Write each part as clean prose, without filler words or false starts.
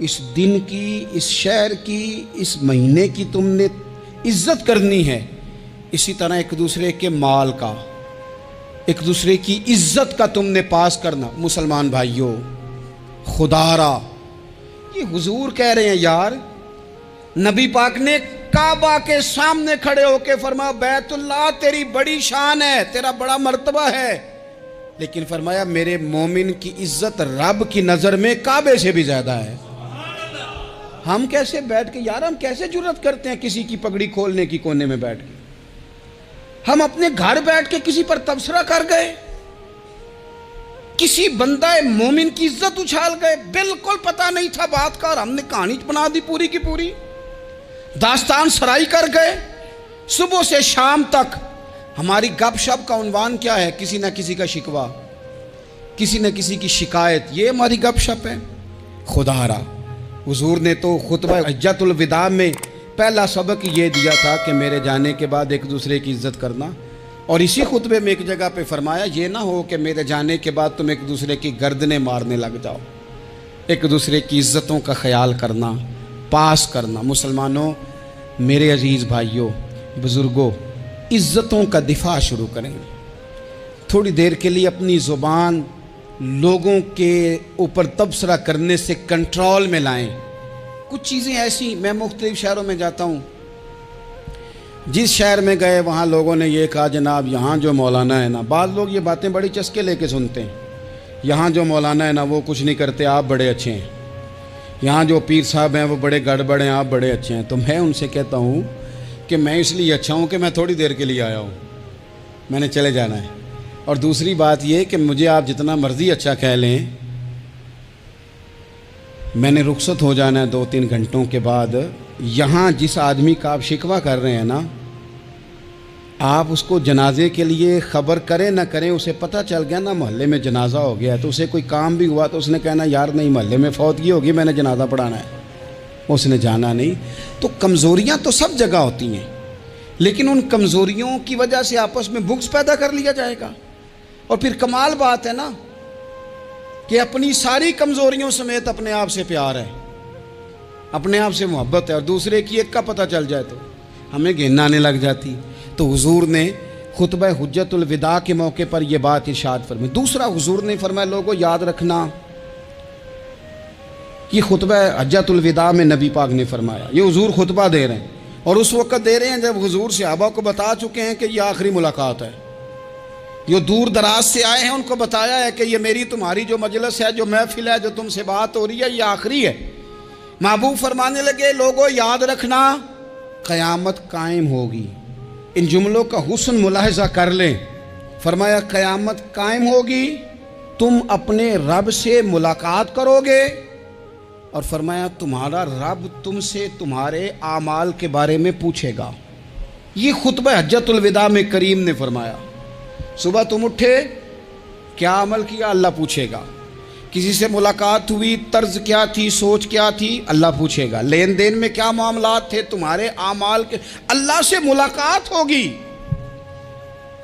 اس دن کی، اس شہر کی، اس مہینے کی تم نے عزت کرنی ہے، اسی طرح ایک دوسرے کے مال کا، ایک دوسرے کی عزت کا تم نے پاس کرنا۔ مسلمان بھائیوں، خدا را یہ حضور کہہ رہے ہیں یار، نبی پاک نے کعبہ کے سامنے کھڑے ہو کے فرمایا بیت اللہ تیری بڑی شان ہے، تیرا بڑا مرتبہ ہے، لیکن فرمایا میرے مومن کی عزت رب کی نظر میں کعبے سے بھی زیادہ ہے۔ ہم کیسے بیٹھ کے یار، ہم کیسے جرات کرتے ہیں کسی کی پگڑی کھولنے کی کونے میں بیٹھ کے؟ ہم اپنے گھر بیٹھ کے کسی پر تبصرہ کر گئے، کسی بندہ مومن کی عزت اچھال گئے، بالکل پتہ نہیں تھا بات کا اور ہم نے کہانی بنا دی پوری کی پوری، داستان سرائی کر گئے۔ صبح سے شام تک ہماری گپ شپ کا عنوان کیا ہے؟ کسی نہ کسی کا شکوہ، کسی نہ کسی کی شکایت، یہ ہماری گپ شپ ہے۔ خدا را حضور نے تو خطبہ حجۃ الوداع میں پہلا سبق یہ دیا تھا کہ میرے جانے کے بعد ایک دوسرے کی عزت کرنا، اور اسی خطبے میں ایک جگہ پہ فرمایا یہ نہ ہو کہ میرے جانے کے بعد تم ایک دوسرے کی گردنیں مارنے لگ جاؤ، ایک دوسرے کی عزتوں کا خیال کرنا، پاس کرنا۔ مسلمانوں، میرے عزیز بھائیوں، بزرگوں، عزتوں کا دفاع شروع کریں۔ تھوڑی دیر کے لیے اپنی زبان لوگوں کے اوپر تبصرہ کرنے سے کنٹرول میں لائیں۔ کچھ چیزیں ایسی، میں مختلف شہروں میں جاتا ہوں، جس شہر میں گئے وہاں لوگوں نے یہ کہا جناب یہاں جو مولانا ہے نا، بعض لوگ یہ باتیں بڑی چسکے لے کے سنتے ہیں، یہاں جو مولانا ہے نا وہ کچھ نہیں کرتے، آپ بڑے اچھے ہیں، یہاں جو پیر صاحب ہیں وہ بڑے گڑبڑ ہیں، آپ بڑے اچھے ہیں۔ تو میں ان سے کہتا ہوں کہ میں اس لیے اچھا ہوں کہ میں تھوڑی دیر کے لیے آیا ہوں، میں نے چلے جانا ہے۔ اور دوسری بات یہ کہ مجھے آپ جتنا مرضی اچھا کہہ لیں، میں نے رخصت ہو جانا ہے 2-3 گھنٹوں کے بعد۔ یہاں جس آدمی کا آپ شکوہ کر رہے ہیں نا، آپ اس کو جنازے کے لیے خبر کریں نہ کریں، اسے پتہ چل گیا نا محلے میں جنازہ ہو گیا، تو اسے کوئی کام بھی ہوا تو اس نے کہنا یار نہیں محلے میں فوتگی ہوگی، میں نے جنازہ پڑھانا ہے، اس نے جانا نہیں۔ تو کمزوریاں تو سب جگہ ہوتی ہیں، لیکن ان کمزوریوں کی وجہ سے آپس میں بغض پیدا کر لیا جائے گا، اور پھر کمال بات ہے نا کہ اپنی ساری کمزوریوں سمیت اپنے آپ سے پیار ہے، اپنے آپ سے محبت ہے، اور دوسرے کی ایک کا پتہ چل جائے تو ہمیں گھن آنے لگ جاتی۔ تو حضور نے خطبہ حجۃ الوداع کے موقع پر یہ بات ارشاد فرمائی۔ دوسرا حضور نے فرمایا لوگوں یاد رکھنا، یہ خطبہ حجۃ الوداع میں نبی پاک نے فرمایا، یہ حضور خطبہ دے رہے ہیں، اور اس وقت دے رہے ہیں جب حضور صحابہ کو بتا چکے ہیں کہ یہ آخری ملاقات ہے، جو دور دراز سے آئے ہیں ان کو بتایا ہے کہ یہ میری تمہاری جو مجلس ہے، جو محفل ہے، جو تم سے بات ہو رہی ہے، یہ آخری ہے۔ محبوب فرمانے لگے لوگوں یاد رکھنا قیامت قائم ہوگی۔ ان جملوں کا حسن ملاحظہ کر لیں۔ فرمایا قیامت قائم ہوگی، تم اپنے رب سے ملاقات کرو گے، اور فرمایا تمہارا رب تم سے تمہارے اعمال کے بارے میں پوچھے گا۔ یہ خطبہ حجۃ الوداع میں کریم نے فرمایا۔ صبح تم اٹھے، کیا عمل کیا؟ اللہ پوچھے گا۔ کسی سے ملاقات ہوئی، طرز کیا تھی، سوچ کیا تھی؟ اللہ پوچھے گا۔ لین دین میں کیا معاملات تھے، تمہارے اعمال کے، اللہ سے ملاقات ہوگی،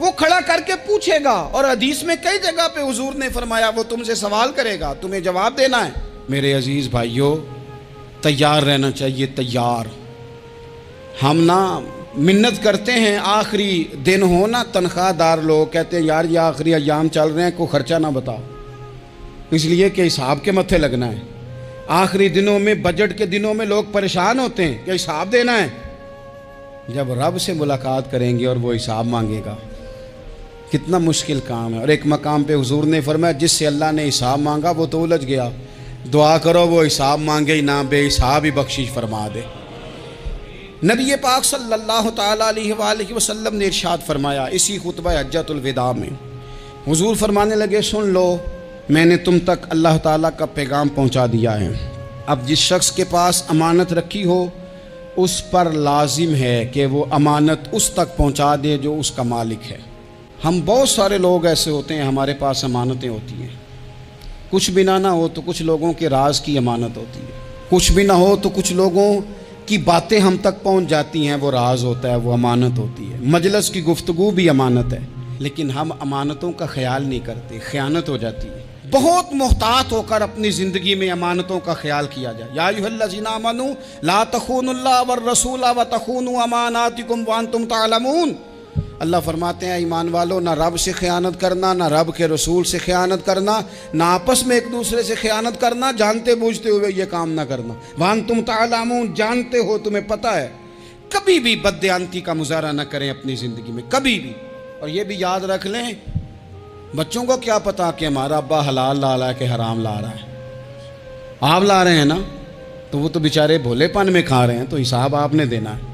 وہ کھڑا کر کے پوچھے گا۔ اور حدیث میں کئی جگہ پہ حضور نے فرمایا وہ تم سے سوال کرے گا، تمہیں جواب دینا ہے۔ میرے عزیز بھائیوں، تیار رہنا چاہیے، تیار۔ ہم نا منت کرتے ہیں آخری دن ہو نا، تنخواہ دار لوگ کہتے ہیں یار یہ آخری ایام چل رہے ہیں، کوئی خرچہ نہ بتاؤ، اس لیے کہ حساب کے متھے لگنا ہے۔ آخری دنوں میں، بجٹ کے دنوں میں لوگ پریشان ہوتے ہیں کہ حساب دینا ہے۔ جب رب سے ملاقات کریں گے اور وہ حساب مانگے گا، کتنا مشکل کام ہے۔ اور ایک مقام پہ حضور نے فرمایا جس سے اللہ نے حساب مانگا وہ تو الجھ گیا، دعا کرو وہ حساب مانگے ہی نہ، بے حساب ہی بخشش فرما دے۔ نبی پاک صلی اللہ تعالیٰ علیہ وآلہ وسلم نے ارشاد فرمایا اسی خطبہ حجۃ الوداع میں، حضور فرمانے لگے سن لو، میں نے تم تک اللہ تعالیٰ کا پیغام پہنچا دیا ہے۔ اب جس شخص کے پاس امانت رکھی ہو اس پر لازم ہے کہ وہ امانت اس تک پہنچا دے جو اس کا مالک ہے۔ ہم بہت سارے لوگ ایسے ہوتے ہیں، ہمارے پاس امانتیں ہوتی ہیں، کچھ بھی نہ ہو تو کچھ لوگوں کے راز کی امانت ہوتی ہے، کچھ بھی نہ ہو تو کچھ لوگوں کی باتیں ہم تک پہنچ جاتی ہیں، وہ راز ہوتا ہے، وہ امانت ہوتی ہے۔ مجلس کی گفتگو بھی امانت ہے، لیکن ہم امانتوں کا خیال نہیں کرتے، خیانت ہو جاتی ہے۔ بہت محتاط ہو کر اپنی زندگی میں امانتوں کا خیال کیا جائے۔ یا ایھا الذین آمنوا لا تخونوا اللہ والرسول وتخونوا اماناتکم وانتم تعلمون۔ اللہ فرماتے ہیں ایمان والو، نہ رب سے خیانت کرنا، نہ رب کے رسول سے خیانت کرنا، نہ آپس میں ایک دوسرے سے خیانت کرنا، جانتے بوجھتے ہوئے یہ کام نہ کرنا۔ وانتم تعلمون، جانتے ہو، تمہیں پتہ ہے۔ کبھی بھی بددیانتی کا مظاہرہ نہ کریں اپنی زندگی میں، کبھی بھی۔ اور یہ بھی یاد رکھ لیں، بچوں کو کیا پتا کہ ہمارا ابا حلال لا رہا ہے کہ حرام لا رہا ہے؟ آپ لا رہے ہیں نا، تو وہ تو بیچارے بھولے پن میں کھا رہے ہیں، تو حساب آپ نے دینا ہے۔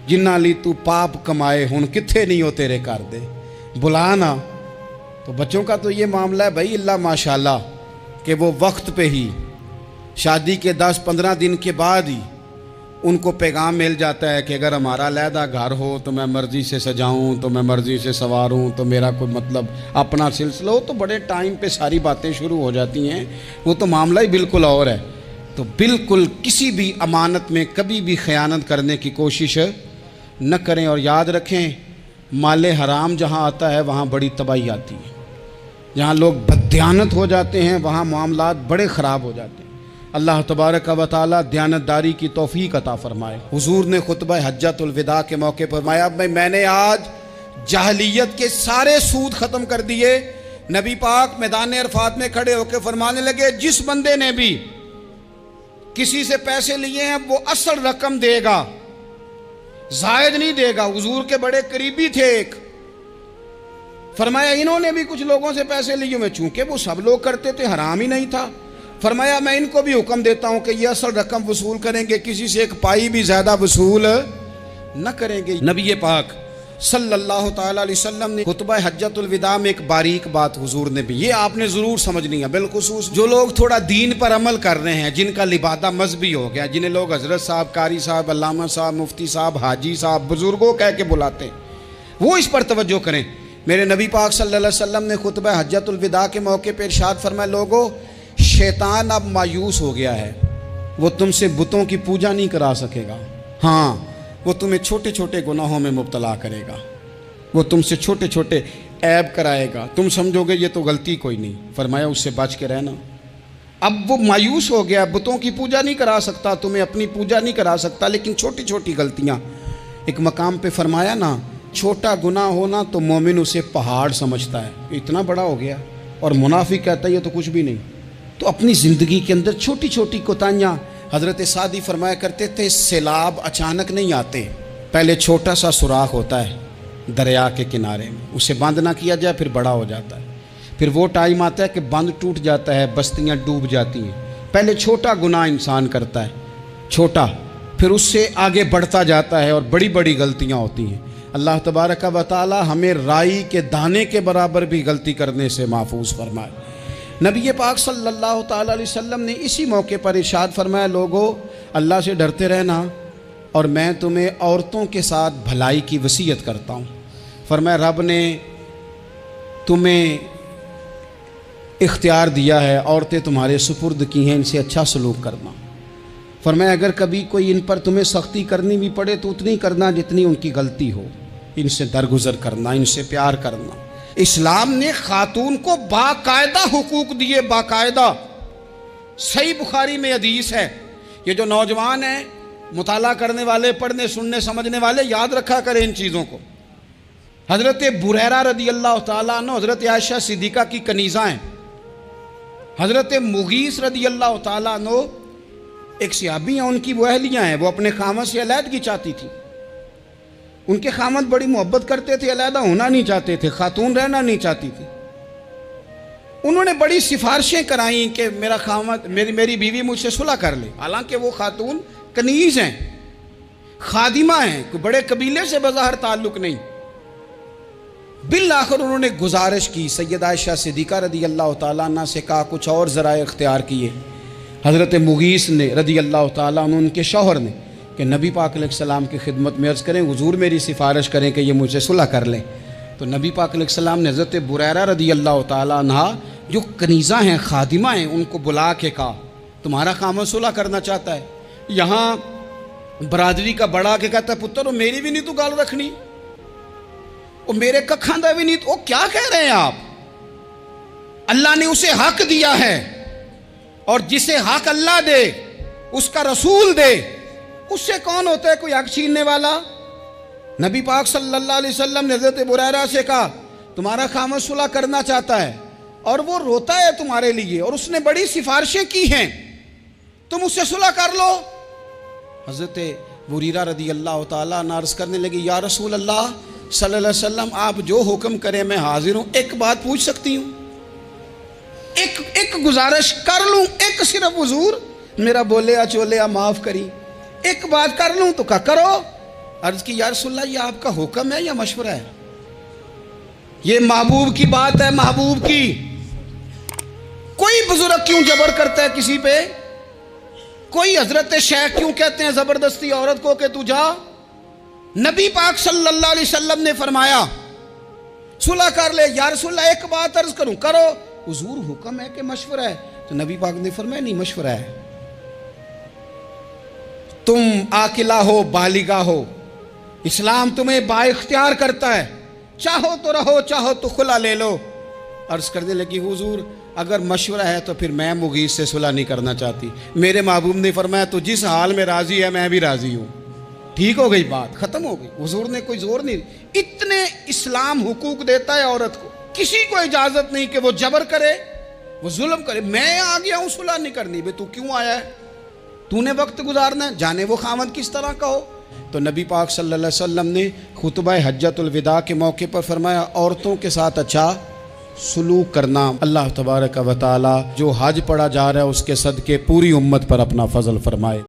جنہ لی تو پاپ کمائے ہن کتھے نہیں ہو تیرے کر دے، بلا نا۔ تو بچوں کا تو یہ معاملہ ہے بھائی، اللہ ماشاءاللہ کہ وہ وقت پہ ہی شادی کے 10-15 دن کے بعد ہی ان کو پیغام مل جاتا ہے کہ اگر ہمارا علیحدہ گھر ہو تو میں مرضی سے سجاؤں، تو میں مرضی سے سنواروں، تو میرا کوئی مطلب اپنا سلسلہ ہو، تو بڑے ٹائم پہ ساری باتیں شروع ہو جاتی ہیں۔ وہ تو معاملہ ہی بالکل اور ہے۔ تو بالکل کسی بھی امانت میں کبھی بھی خیانت کرنے کی کوشش نہ کریں، اور یاد رکھیں مال حرام جہاں آتا ہے وہاں بڑی تباہی آتی ہے۔ جہاں لوگ بددیانت ہو جاتے ہیں وہاں معاملات بڑے خراب ہو جاتے ہیں۔ اللہ تبارک و تعالیٰ دیانتداری کی توفیق عطا فرمائے۔ حضور نے خطبہ حجۃ الوداع کے موقع پر فرمایا، میں نے آج جاہلیت کے سارے سود ختم کر دیے۔ نبی پاک میدان عرفات میں کھڑے ہو کے فرمانے لگے، جس بندے نے بھی کسی سے پیسے لیے ہیں وہ اصل رقم دے گا، زائد نہیں دے گا۔ حضور کے بڑے قریبی تھے ایک، فرمایا انہوں نے بھی کچھ لوگوں سے پیسے لیے ہوئے، چونکہ وہ سب لوگ کرتے تھے، حرام ہی نہیں تھا۔ فرمایا میں ان کو بھی حکم دیتا ہوں کہ یہ اصل رقم وصول کریں گے، کسی سے ایک پائی بھی زیادہ وصول نہ کریں گے۔ نبی پاک صلی اللہ تعالیٰ علیہ وسلم نے خطبہ حجۃ الوداع میں ایک باریک بات حضور نے بھی، یہ آپ نے ضرور سمجھنی ہے، بالخصوص جو لوگ تھوڑا دین پر عمل کر رہے ہیں، جن کا لبادہ مذہبی ہو گیا، جنہیں لوگ حضرت صاحب، قاری صاحب، علامہ صاحب، مفتی صاحب، حاجی صاحب، بزرگوں کہہ کے بلاتے ہیں، وہ اس پر توجہ کریں۔ میرے نبی پاک صلی اللہ علیہ وسلم نے خطبہ حجۃ الوداع کے موقع پہ ارشاد فرمایا، لوگوں شیطان اب مایوس ہو گیا ہے، وہ تم سے بتوں کی پوجا نہیں کرا سکے گا، ہاں وہ تمہیں چھوٹے چھوٹے گناہوں میں مبتلا کرے گا، وہ تم سے چھوٹے چھوٹے عیب کرائے گا، تم سمجھو گے یہ تو غلطی کوئی نہیں، فرمایا اس سے بچ کے رہنا۔ اب وہ مایوس ہو گیا، بتوں کی پوجا نہیں کرا سکتا، تمہیں اپنی پوجا نہیں کرا سکتا، لیکن چھوٹی چھوٹی غلطیاں، ایک مقام پہ فرمایا نا، چھوٹا گناہ ہونا تو مومن اسے پہاڑ سمجھتا ہے، اتنا بڑا ہو گیا، اور منافق کہتا ہے یہ تو کچھ بھی نہیں۔ تو اپنی زندگی کے اندر چھوٹی چھوٹی کوتاہیاں، حضرت سعدی فرمایا کرتے تھے سیلاب اچانک نہیں آتے، پہلے چھوٹا سا سوراخ ہوتا ہے دریا کے کنارے میں، اسے بند نہ کیا جائے پھر بڑا ہو جاتا ہے، پھر وہ ٹائم آتا ہے کہ بند ٹوٹ جاتا ہے، بستیاں ڈوب جاتی ہیں۔ پہلے چھوٹا گناہ انسان کرتا ہے، چھوٹا، پھر اس سے آگے بڑھتا جاتا ہے اور بڑی بڑی غلطیاں ہوتی ہیں۔ اللہ تبارک و تعالی ہمیں رائی کے دانے کے برابر بھی غلطی کرنے سے محفوظ فرمائے۔ نبی پاک صلی اللہ تعالیٰ علیہ وسلم نے اسی موقع پر ارشاد فرمایا، لوگوں اللہ سے ڈرتے رہنا، اور میں تمہیں عورتوں کے ساتھ بھلائی کی وصیت کرتا ہوں۔ فرمایا رب نے تمہیں اختیار دیا ہے، عورتیں تمہارے سپرد کی ہیں، ان سے اچھا سلوک کرنا۔ فرمایا اگر کبھی کوئی ان پر تمہیں سختی کرنی بھی پڑے تو اتنی کرنا جتنی ان کی غلطی ہو، ان سے درگزر کرنا، ان سے پیار کرنا۔ اسلام نے خاتون کو باقاعدہ حقوق دیے، باقاعدہ۔ صحیح بخاری میں حدیث ہے، یہ جو نوجوان ہیں، مطالعہ کرنے والے، پڑھنے سننے سمجھنے والے، یاد رکھا کریں ان چیزوں کو۔ حضرت بریرہ رضی اللہ تعالیٰ عنہ حضرت عائشہ صدیقہ کی کنیزہ ہیں۔ حضرت مغیث رضی اللہ تعالیٰ عنہ ایک صحابی ہیں، ان کی وہ اہلیہ ہیں، وہ اپنے خامد سے علیحدگی چاہتی تھی۔ ان کے خامد بڑی محبت کرتے تھے، علیحدہ ہونا نہیں چاہتے تھے، خاتون رہنا نہیں چاہتی تھی۔ انہوں نے بڑی سفارشیں کرائیں کہ میرا خامد، میری بیوی مجھ سے صلح کر لے، حالانکہ وہ خاتون کنیز ہیں، خادمہ ہیں، کوئی بڑے قبیلے سے بظاہر تعلق نہیں۔ بالآخر انہوں نے گزارش کی، سیدہ عائشہ صدیقہ رضی اللہ تعالیٰ عنہ سے کہا، کچھ اور ذرائع اختیار کیے۔ حضرت مغیث نے رضی اللہ تعالیٰ عنہ، ان کے شوہر نے، کہ نبی پاک علیہ السلام کی خدمت میں عرض کریں، حضور میری سفارش کریں کہ یہ مجھ سے صلح کر لیں۔ تو نبی پاک علیہ السلام نے حضرت بریرہ رضی اللہ تعالیٰ عنہ جو کنیزہ ہیں، خادمہ ہیں، ان کو بلا کے کہا تمہارا خامد صلح کرنا چاہتا ہے۔ یہاں برادری کا بڑا کے کہتا ہے، پتر وہ میری بھی نہیں تو گال رکھنی، وہ میرے ککھاں دا بھی نہیں تو، وہ کیا کہہ رہے ہیں آپ؟ اللہ نے اسے حق دیا ہے، اور جسے حق اللہ دے اس کا رسول دے، اس سے کون ہوتا ہے کوئی حق چھیننے والا؟ نبی پاک صلی اللہ علیہ وسلم نے حضرت بریرہ سے کہا تمہارا خامد صلح کرنا چاہتا ہے اور وہ روتا ہے تمہارے لیے، اور اس نے بڑی سفارشیں کی ہیں، تم اس سے صلح کر لو۔ حضرت بریرہ رضی اللہ تعالیٰ عنہ عرض کرنے لگی یا رسول اللہ صلی اللہ علیہ وسلم آپ جو حکم کریں میں حاضر ہوں، ایک بات پوچھ سکتی ہوں؟ ایک گزارش کر لوں؟ ایک صرف حضور میرا بولیا چولیا معاف کری، ایک بات کر لوں؟ تو کہا کرو۔ عرض کی یا رسول اللہ یہ آپ کا حکم ہے یا مشورہ ہے؟ یہ محبوب کی بات ہے، محبوب کی۔ کوئی بزرگ کیوں جبر کرتا ہے کسی پہ؟ کوئی حضرت شیخ کیوں کہتے ہیں زبردستی عورت کو کہ تو جا؟ نبی پاک صلی اللہ علیہ وسلم نے فرمایا صلح کر لے۔ یا رسول اللہ ایک بات عرض کروں؟ کرو۔ حضور حکم ہے کہ مشورہ ہے؟ تو نبی پاک نے فرمایا نہیں مشورہ ہے۔ تم عاقلہ ہو، بالغہ ہو، اسلام تمہیں با اختیار کرتا ہے، چاہو تو رہو چاہو تو خلا لے لو۔ عرض کرنے لگی حضور اگر مشورہ ہے تو پھر میں مغیث سے صلح نہیں کرنا چاہتی۔ میرے محبوب نے فرمایا تو جس حال میں راضی ہے میں بھی راضی ہوں۔ ٹھیک ہو گئی بات، ختم ہو گئی۔ حضور نے کوئی زور نہیں، اتنے اسلام حقوق دیتا ہے عورت کو، کسی کو اجازت نہیں کہ وہ جبر کرے، وہ ظلم کرے۔ میں آ گیا ہوں صلح نہیں کرنی، بے تو کیوں آیا ہے؟ تو نے وقت گزارنا ہے، جانے وہ خامد کس طرح کا ہو۔ تو نبی پاک صلی اللہ علیہ وسلم نے خطبہ حجۃ الوداع کے موقع پر فرمایا عورتوں کے ساتھ اچھا سلوک کرنا۔ اللہ تبارک و تعالی جو حج پڑھا جا رہا ہے اس کے صدقے پوری امت پر اپنا فضل فرمائے۔